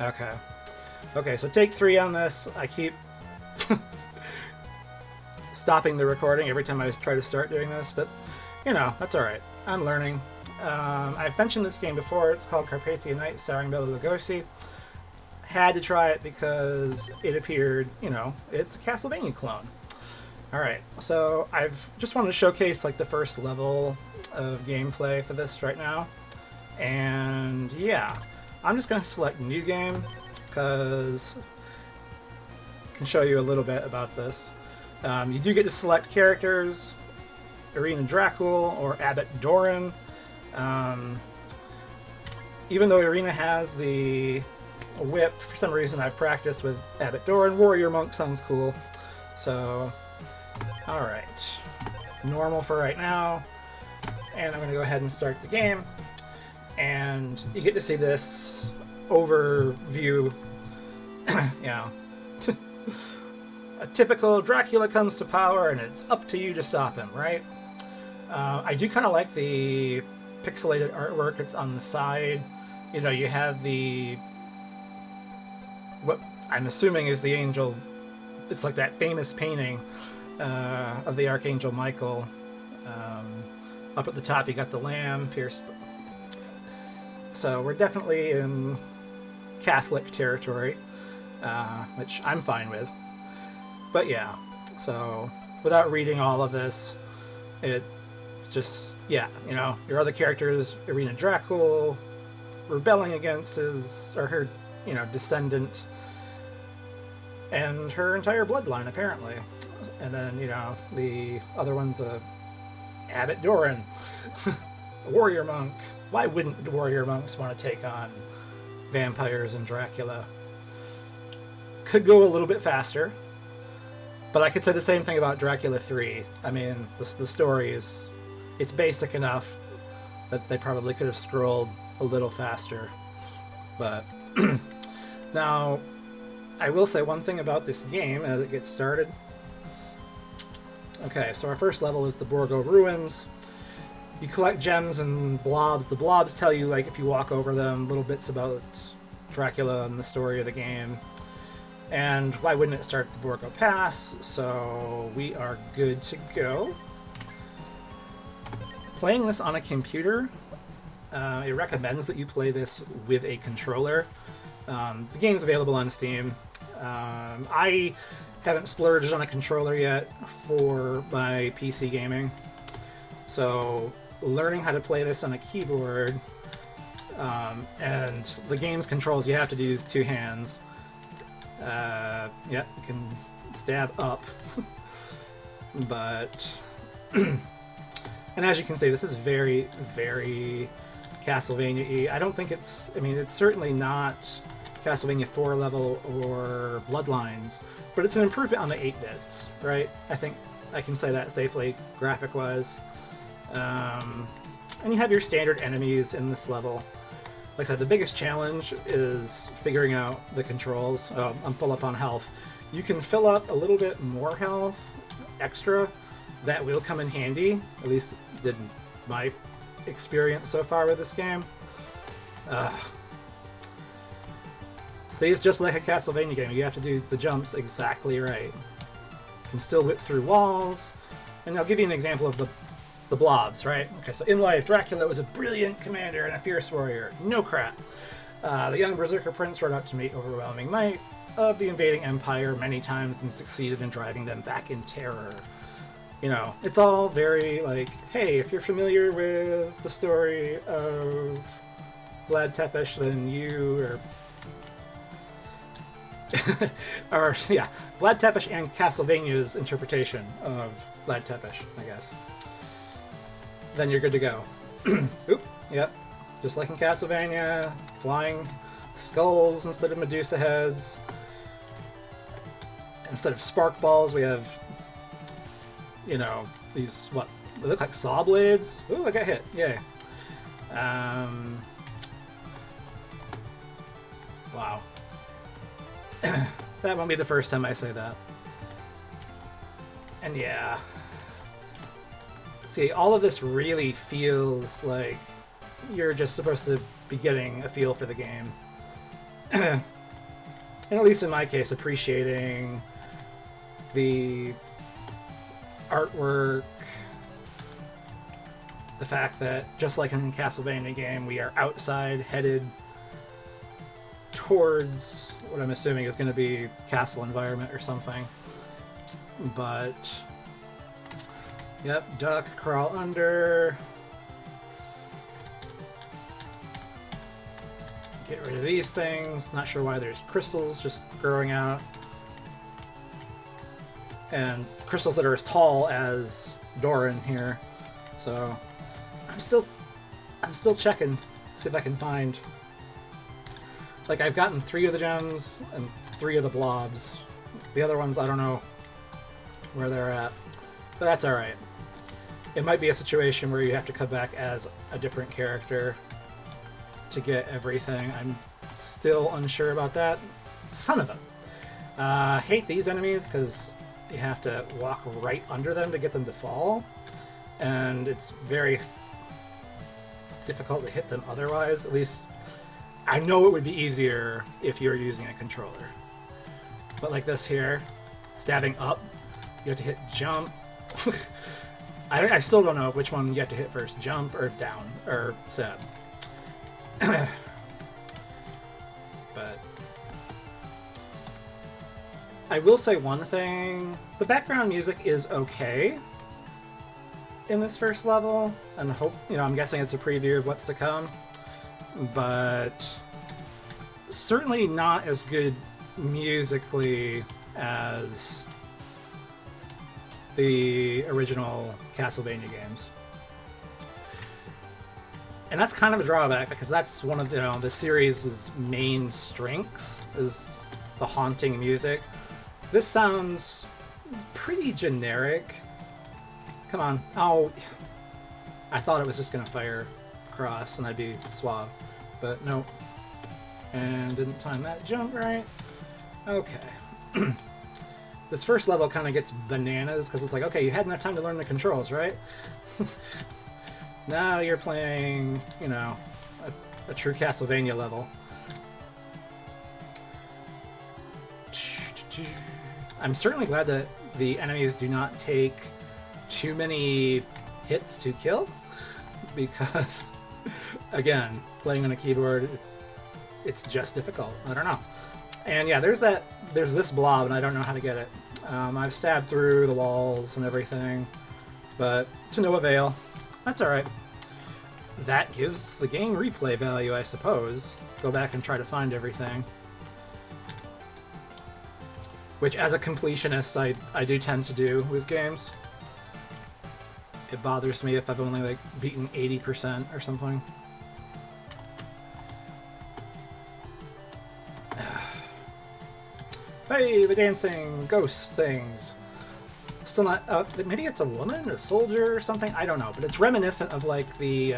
Okay. Okay, so take 3 on this. I keep stopping the recording every time I try to start doing this, but, you know, that's alright. I'm learning. I've mentioned this game before. It's called Carpathian Night, starring Bela Lugosi. Had to try it because it appeared, you know, it's a Castlevania clone. Alright, so I've just wanted to showcase, like, the first level of gameplay for this right now. And, yeah, I'm just going to select New Game, because I can show you a little bit about this. You do get to select characters, Irina Dracul or Abbot Doran. Even though Irina has the whip, for some reason I've practiced with Abbot Doran. Warrior Monk sounds cool. So, alright. Normal for right now. And I'm going to go ahead and start the game. And you get to see this overview. Yeah. A typical Dracula comes to power and it's up to you to stop him, right? I do kind of like the pixelated artwork. It's on the side. You know, you have the... what I'm assuming is the angel. It's like that famous painting of the Archangel Michael. Up at the top you got the lamb pierced. So we're definitely in Catholic territory, which I'm fine with. But yeah, so without reading all of this, it's just, yeah, you know, your other characters, Irina Dracul, rebelling against his, or her, you know, descendant, and her entire bloodline, apparently. And then, you know, the other one's Abbot Doran, a warrior monk. Why wouldn't warrior monks want to take on vampires and Dracula? Could go a little bit faster, but I could say the same thing about Dracula 3. I mean, the story is, it's basic enough that they probably could have scrolled a little faster. But now, I will say one thing about this game as it gets started. Okay, so our first level is the Borgo Ruins. You collect gems and blobs. The blobs tell you, like, if you walk over them, little bits about Dracula and the story of the game. And why wouldn't it start at the Borgo Pass? So we are good to go. Playing this on a computer, it recommends that you play this with a controller. The game's available on Steam. I haven't splurged on a controller yet for my PC gaming. So learning how to play this on a keyboard, and the game's controls, you have to use 2 hands. Yeah, you can stab up. But and as you can see, this is very, very Castlevania-y. I don't think it's, I mean, it's certainly not Castlevania 4 level or Bloodlines, but it's an improvement on the 8 bits, right? I think I can say that safely, graphic-wise. And you have your standard enemies in this level. Like I said, the biggest challenge is figuring out the controls. Oh, I'm full up on health. You can fill up a little bit more health, extra. That will come in handy. At least did my experience so far with this game. See, it's just like a Castlevania game. You have to do the jumps exactly right. You can still whip through walls. And I'll give you an example of the blobs, right? Okay, so in life, Dracula was a brilliant commander and a fierce warrior. No crap. The young berserker prince rode up to meet overwhelming might of the invading empire many times and succeeded in driving them back in terror. You know, it's all very like, hey, if you're familiar with the story of Vlad Tepes, then you are... or, yeah, Vlad Tepes and Castlevania's interpretation of Vlad Tepes, I guess. Then you're good to go. Oop, yep. Just like in Castlevania, flying skulls instead of Medusa heads. Instead of spark balls, we have, you know, these, what, they look like saw blades. Ooh, I got hit. Yay. Wow. That won't be the first time I say that. And yeah. See, all of this really feels like you're just supposed to be getting a feel for the game. and at least in my case, appreciating the artwork, the fact that just like in a Castlevania game, we are outside headed towards what I'm assuming is going to be castle environment or something. But yep, duck, crawl under. Get rid of these things. Not sure why there's crystals just growing out. And crystals that are as tall as Doran here. So I'm still checking to see if I can find. Like, I've gotten 3 of the gems and 3 of the blobs. The other ones I don't know where they're at. But that's alright. It might be a situation where you have to come back as a different character to get everything. I'm still unsure about that. Son of a. Hate these enemies because you have to walk right under them to get them to fall. And it's very difficult to hit them otherwise. At least I know it would be easier if you were using a controller. But like this here, stabbing up, you have to hit jump. I still don't know which one you have to hit first, jump or down, or stab. But I will say one thing, the background music is okay in this first level, and I'm guessing it's a preview of what's to come, but certainly not as good musically as the original Castlevania games. And that's kind of a drawback, because that's one of the series' main strengths, is the haunting music. This sounds pretty generic. Come on. Oh, I thought it was just going to fire across and I'd be suave. But nope. And didn't time that jump right. Okay. This first level kind of gets bananas, because it's like, okay, you had enough time to learn the controls, right? Now you're playing, a true Castlevania level. I'm certainly glad that the enemies do not take too many hits to kill, because, again, playing on a keyboard, it's just difficult. I don't know. And yeah, there's this blob, and I don't know how to get it. I've stabbed through the walls and everything, but to no avail. That's alright. That gives the game replay value, I suppose. Go back and try to find everything. Which, as a completionist, I do tend to do with games. It bothers me if I've only, beaten 80% or something. Hey, the dancing ghost things. Still not... maybe it's a woman? A soldier or something? I don't know. But it's reminiscent of, the...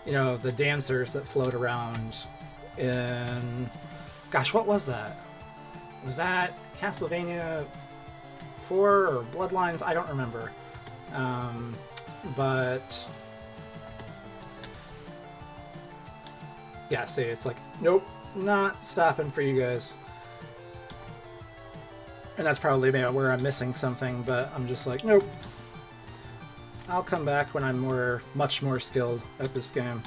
the dancers that float around in... Gosh, what was that? Was that Castlevania 4 or Bloodlines? I don't remember. But... Yeah, see, it's like, nope, not stopping for you guys. And that's probably maybe where I'm missing something, but I'm just like, nope. I'll come back when I'm much more skilled at this game.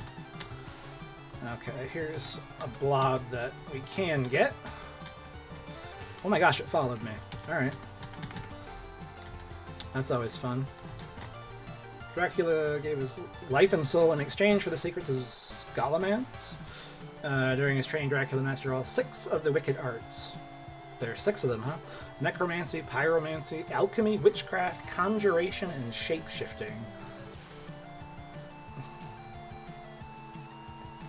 Okay, here's a blob that we can get. Oh my gosh, it followed me. Alright. That's always fun. Dracula gave his life and soul in exchange for the secrets of Scholomance. During his training, Dracula mastered all 6 of the wicked arts. There are 6 of them, huh? Necromancy, pyromancy, alchemy, witchcraft, conjuration, and shape-shifting.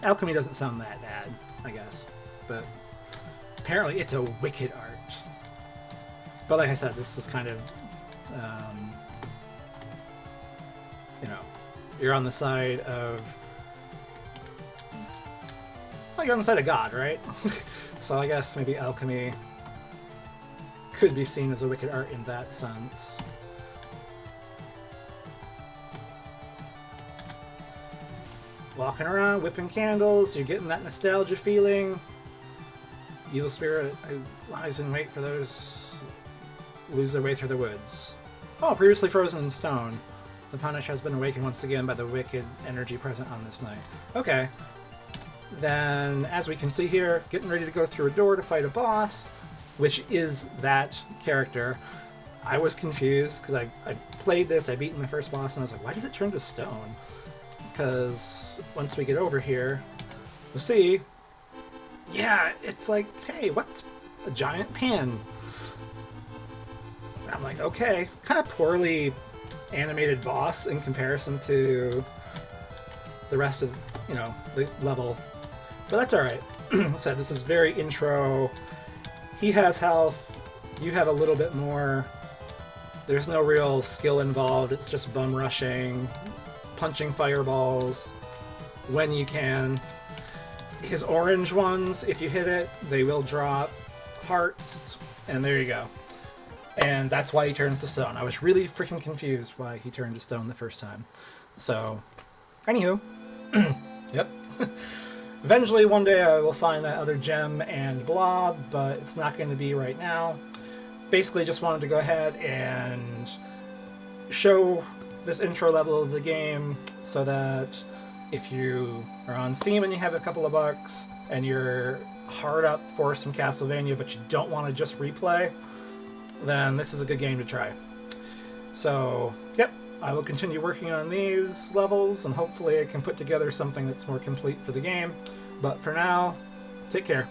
Alchemy doesn't sound that bad, I guess. But apparently it's a wicked art. But like I said, this is kind of... you're on the side of... Well, you're on the side of God, right? So I guess maybe alchemy could be seen as a wicked art in that sense. Walking around, whipping candles, you're getting that nostalgia feeling. Evil spirit who lies in wait for those who lose their way through the woods. Oh, previously frozen in stone. The punish has been awakened once again by the wicked energy present on this night. Okay. Then, as we can see here, getting ready to go through a door to fight a boss, which is that character. I was confused, because I played this, I beaten the first boss, and I was like, why does it turn to stone? Because once we get over here, we'll see, yeah, it's like, hey, what's a giant pan? I'm like, okay, kind of poorly animated boss in comparison to the rest of, you know, the level. But that's alright. So this is very intro. He has health. You have a little bit more. There's no real skill involved. It's just bum rushing, punching fireballs when you can. His orange ones, if you hit it, they will drop hearts. And there you go. And that's why he turns to stone. I was really freaking confused why he turned to stone the first time. So, anywho. Yep. Eventually, one day I will find that other gem and blob, but it's not going to be right now. Basically, just wanted to go ahead and show this intro level of the game so that if you are on Steam and you have a couple of bucks and you're hard up for some Castlevania but you don't want to just replay, then this is a good game to try. So, yep, I will continue working on these levels, and hopefully I can put together something that's more complete for the game. But for now, take care.